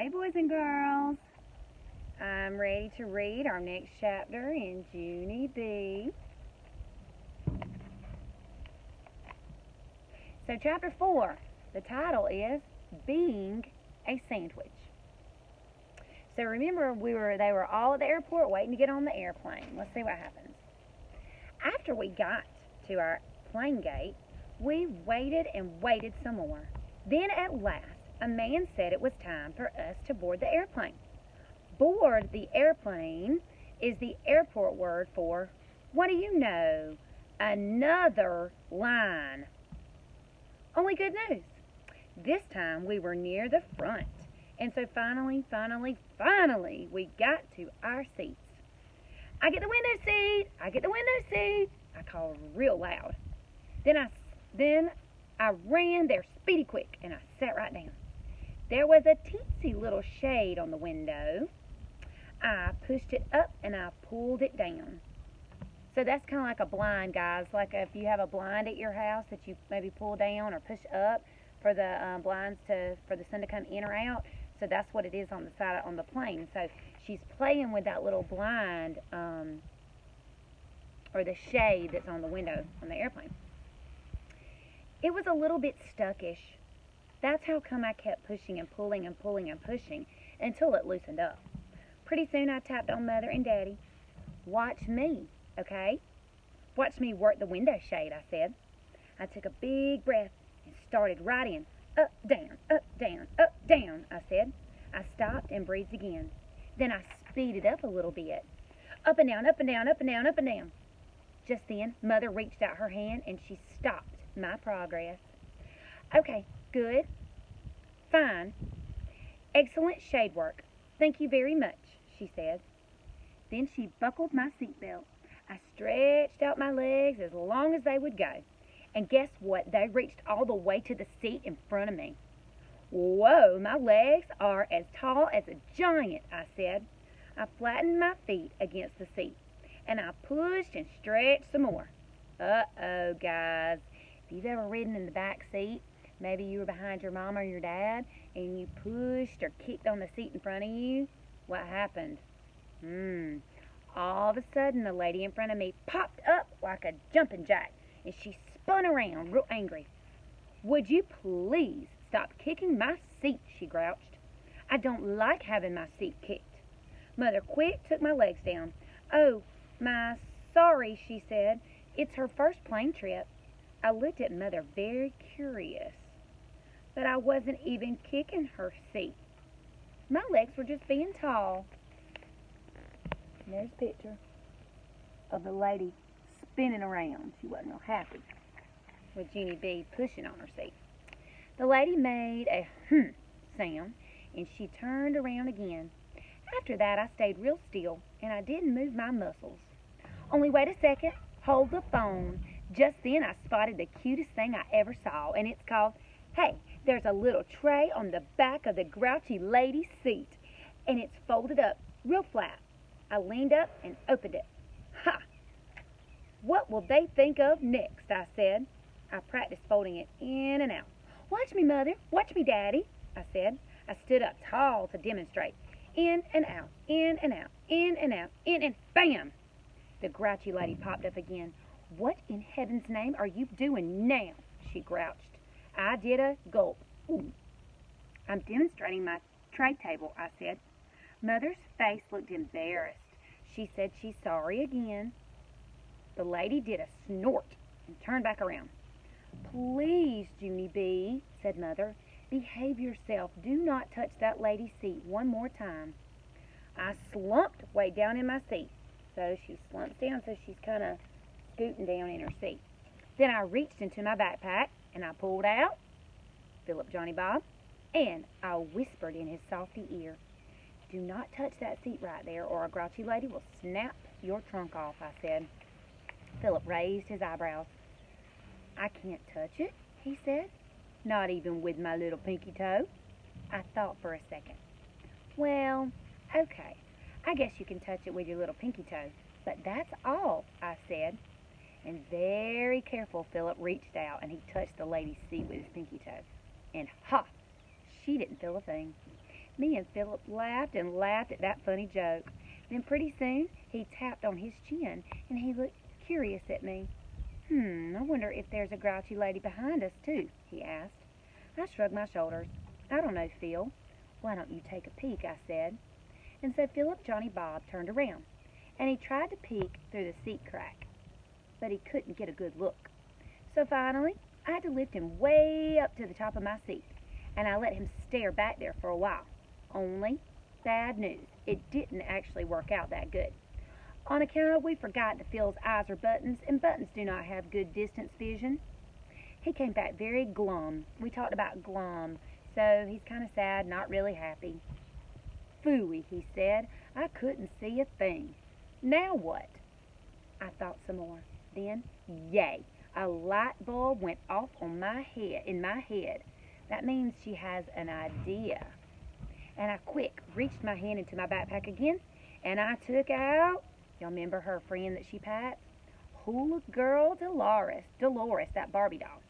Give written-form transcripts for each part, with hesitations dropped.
Hey, boys and girls. I'm ready to read our next chapter in Junie B. So, chapter 4, the title is Being a Sandwich. So, remember, they were all at the airport waiting to get on the airplane. Let's see what happens. After we got to our plane gate, we waited and waited some more. Then, at last, a man said it was time for us to board the airplane. Board the airplane is the airport word for, what do you know, another line. Only good news. This time we were near the front. And so finally, we got to our seats. I get the window seat. I get the window seat. I called real loud. Then I ran there speedy quick and I sat right down. There was a teensy little shade on the window. I pushed it up and I pulled it down. So that's kind of like a blind, guys. Like if you have a blind at your house that you maybe pull down or push up for the blinds for the sun to come in or out. So that's what it is on the side on the plane. So she's playing with that little blind or the shade that's on the window on the airplane. It was a little bit stuckish. That's how come I kept pushing and pulling and pulling and pushing until it loosened up. Pretty soon I tapped on Mother and Daddy. Watch me, okay? Watch me work the window shade, I said. I took a big breath and started right in. Up, down, up, down, up, down, I said. I stopped and breathed again. Then I speeded up a little bit. Up and down, up and down, up and down, up and down. Just then, Mother reached out her hand and she stopped my progress. Okay, good. Fine. Excellent shade work. Thank you very much, she said. Then she buckled my seatbelt. I stretched out my legs as long as they would go. And guess what? They reached all the way to the seat in front of me. Whoa, my legs are as tall as a giant, I said. I flattened my feet against the seat, and I pushed and stretched some more. Uh-oh, guys. If you've ever ridden in the back seat, maybe you were behind your mom or your dad, and you pushed or kicked on the seat in front of you, what happened? All of a sudden, the lady in front of me popped up like a jumping jack, and she spun around real angry. Would you please stop kicking my seat, she grouched. I don't like having my seat kicked. Mother quick took my legs down. Oh, my, sorry, she said. It's her first plane trip. I looked at Mother very curious. But I wasn't even kicking her seat. My legs were just being tall. And there's a picture of the lady spinning around. She wasn't real happy with Junie B pushing on her seat. The lady made a sound, and she turned around again. After that, I stayed real still, and I didn't move my muscles. Only wait a second. Hold the phone. Just then, I spotted the cutest thing I ever saw, and it's called, Hey, there's a little tray on the back of the grouchy lady's seat, and it's folded up real flat. I leaned up and opened it. Ha! What will they think of next, I said. I practiced folding it in and out. Watch me, Mother. Watch me, Daddy, I said. I stood up tall to demonstrate. In and out, in and out, in and out, in and bam! The grouchy lady popped up again. What in heaven's name are you doing now? She grouched. I did a gulp. Ooh. I'm demonstrating my tray table, I said. Mother's face looked embarrassed. She said she's sorry again. The lady did a snort and turned back around. Please, Junie B, said Mother, behave yourself. Do not touch that lady's seat one more time. I slumped way down in my seat. So she slumps down, so she's kind of scooting down in her seat. Then I reached into my backpack, and I pulled out Philip Johnny Bob, and I whispered in his softy ear, Do not touch that seat right there, or a grouchy lady will snap your trunk off, I said. Philip raised his eyebrows. I can't touch it, he said. Not even with my little pinky toe. I thought for a second. Well, okay. I guess you can touch it with your little pinky toe. But that's all, I said. And very careful, Philip reached out and he touched the lady's seat with his pinky toe. And ha! She didn't feel a thing. Me and Philip laughed and laughed at that funny joke. Then pretty soon he tapped on his chin and he looked curious at me. I wonder if there's a grouchy lady behind us, too, he asked. I shrugged my shoulders. I don't know, Phil. Why don't you take a peek, I said. And so Philip Johnny Bob turned around, and he tried to peek through the seat crack, but he couldn't get a good look. So finally, I had to lift him way up to the top of my seat, and I let him stare back there for a while. Only, bad news, it didn't actually work out that good. On account of we forgot that Phil's eyes are buttons, and buttons do not have good distance vision. He came back very glum. We talked about glum, so he's kind of sad, not really happy. Phooey, he said. I couldn't see a thing. Now what? I thought some more. Then, yay, a light bulb went off in my head. That means she has an idea. And I quick reached my hand into my backpack again, and I took out, y'all remember her friend that she pats? Hula Girl Dolores, that Barbie doll.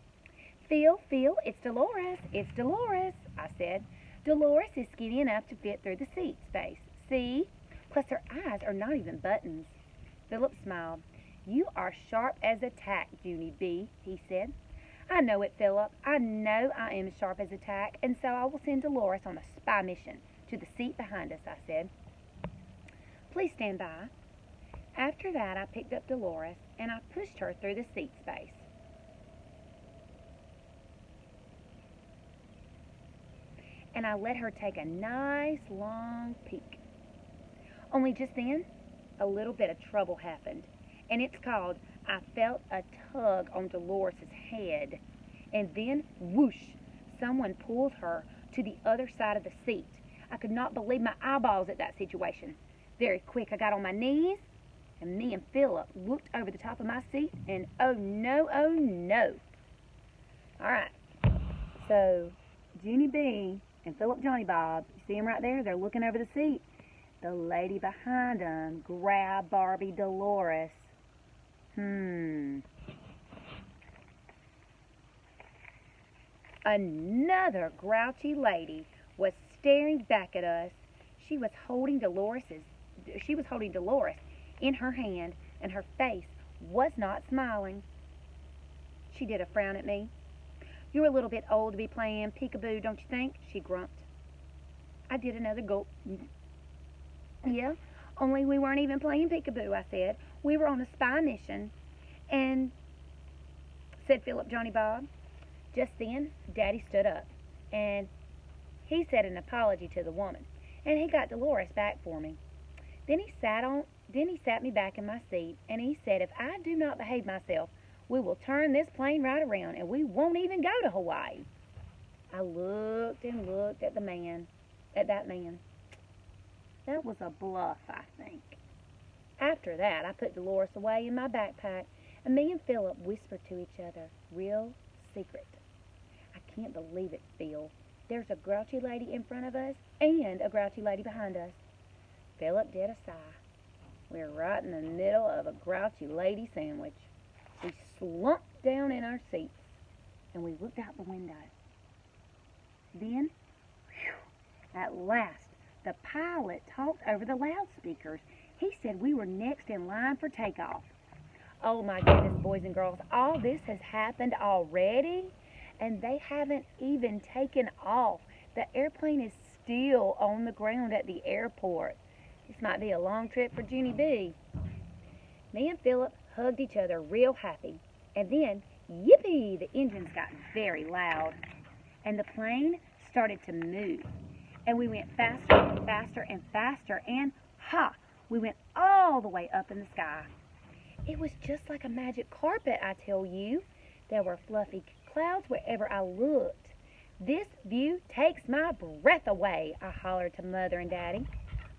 Phil, it's Dolores, I said. Dolores is skinny enough to fit through the seat space. See? Plus her eyes are not even buttons. Philip smiled. You are sharp as a tack, Junie B, he said. I know it, Philip. I know I am sharp as a tack, and so I will send Dolores on a spy mission to the seat behind us, I said. Please stand by. After that, I picked up Dolores, and I pushed her through the seat space. And I let her take a nice long peek. Only just then, a little bit of trouble happened, and it's called I felt a tug on Dolores' head, and then, whoosh, someone pulled her to the other side of the seat. I could not believe my eyeballs at that situation. Very quick, I got on my knees, and me and Philip looked over the top of my seat, and oh no, oh no. All right, so Junie B and Philip Johnny Bob, you see them right there? They're looking over the seat. The lady behind them grabbed Barbie Dolores. Another grouchy lady was staring back at us. She was holding Dolores in her hand, and her face was not smiling. She did a frown at me. You're a little bit old to be playing peekaboo, don't you think? She grumped. I did another gulp. Yeah, only we weren't even playing peekaboo, I said. We were on a spy mission. And, said Philip Johnny Bob. Just then, Daddy stood up, and he said an apology to the woman, and he got Dolores back for me. Then he sat me back in my seat, and he said, if I do not behave myself, we will turn this plane right around, and we won't even go to Hawaii. I looked and looked at that man. That was a bluff, I think. After that, I put Dolores away in my backpack, and me and Philip whispered to each other, real secret. I can't believe it, Phil. There's a grouchy lady in front of us and a grouchy lady behind us. Philip did a sigh. We're right in the middle of a grouchy lady sandwich. We slumped down in our seats, and we looked out the window. Then, at last, the pilot talked over the loudspeakers. He said we were next in line for takeoff. Oh my goodness, boys and girls, all this has happened already, and they haven't even taken off. The airplane is still on the ground at the airport. This might be a long trip for Junie B. Me and Philip hugged each other real happy, and then, yippee, the engines got very loud, and the plane started to move, and we went faster and faster and faster, and ha, we went all the way up in the sky. It was just like a magic carpet, I tell you. There were fluffy clouds wherever I looked. This view takes my breath away, I hollered to Mother and Daddy.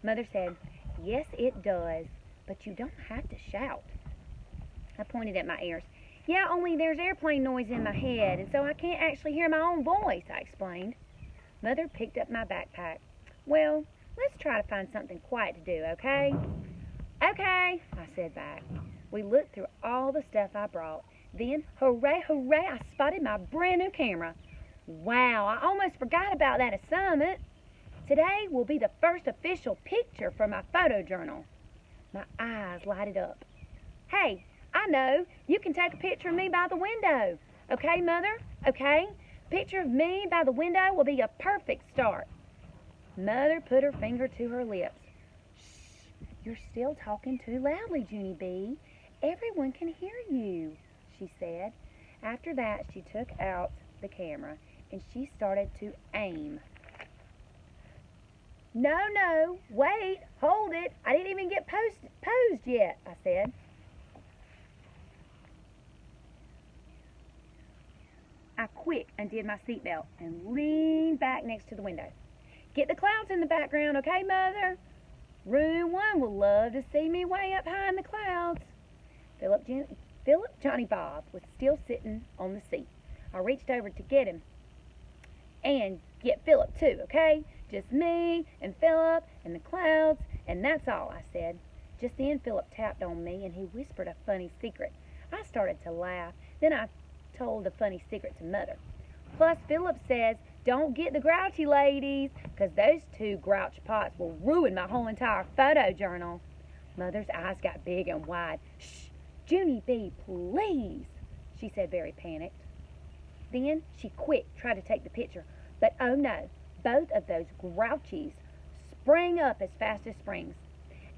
Mother said, yes, it does, but you don't have to shout. I pointed at my ears. Yeah, only there's airplane noise in my head, and so I can't actually hear my own voice, I explained. Mother picked up my backpack. Well, let's try to find something quiet to do, okay? Okay, I said back. We looked through all the stuff I brought. Then, hooray, hooray, I spotted my brand new camera. Wow, I almost forgot about that assignment. Today will be the first official picture for my photo journal. My eyes lighted up. Hey, I know. You can take a picture of me by the window. Okay, Mother? Okay? Picture of me by the window will be a perfect start. Mother put her finger to her lips. Shh, you're still talking too loudly, Junie B. Everyone can hear you, she said. After that, she took out the camera and she started to aim. No, wait, hold it. I didn't even get posed yet, I said. I quick undid my seatbelt and leaned back next to the window. Get the clouds in the background, okay, Mother? Room 1 will love to see me way up high in the clouds. Philip Johnny Bob was still sitting on the seat. I reached over to get him. And get Philip too, okay? Just me and Philip and the clouds, and that's all, I said. Just then Philip tapped on me and he whispered a funny secret. I started to laugh. Then I told the funny secret to Mother. Plus Philip says, don't get the grouchy ladies, because those two grouch pots will ruin my whole entire photo journal. Mother's eyes got big and wide. Shh, Junie B, please, she said, very panicked. Then she quick tried to take the picture, but oh no, both of those grouchies sprang up as fast as springs,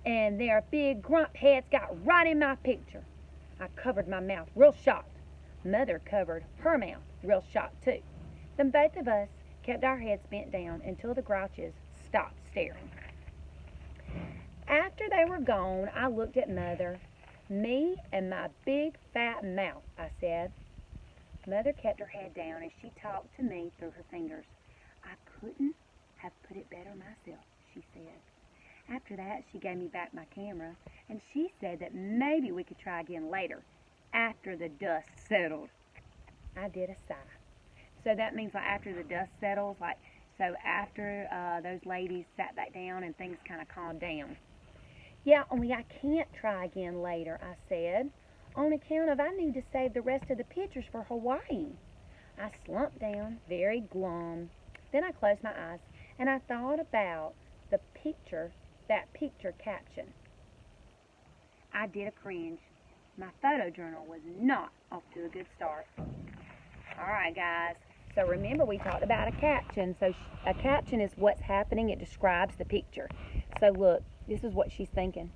and their big grump heads got right in my picture. I covered my mouth, real shocked. Mother covered her mouth, real shocked too. Then both of us kept our heads bent down until the grouches stopped staring. After they were gone, I looked at Mother. Me and my big fat mouth, I said. Mother kept her head down as she talked to me through her fingers. I couldn't have put it better myself, she said. After that, she gave me back my camera, and she said that maybe we could try again later, after the dust settled. I did a sigh. So that means like after the dust settles, like so after those ladies sat back down and things kind of calmed down. Yeah, only I can't try again later, I said, on account of I need to save the rest of the pictures for Hawaii. I slumped down, very glum. Then I closed my eyes and I thought about that picture caption. I did a cringe. My photo journal was not off to a good start. All right, guys. So remember we talked about a caption. So a caption is what's happening. It describes the picture. So look, this is what she's thinking.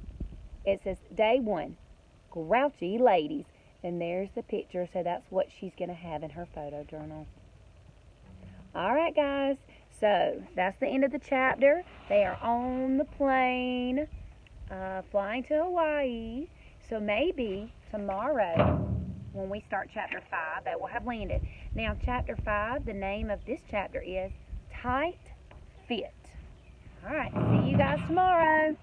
It says, Day 1, grouchy ladies. And there's the picture. So that's what she's going to have in her photo journal. All right, guys. So that's the end of the chapter. They are on the plane flying to Hawaii. So maybe tomorrow when we start chapter 5, they will have landed. Now, chapter 5, the name of this chapter is Tight Fit. All right, see you guys tomorrow.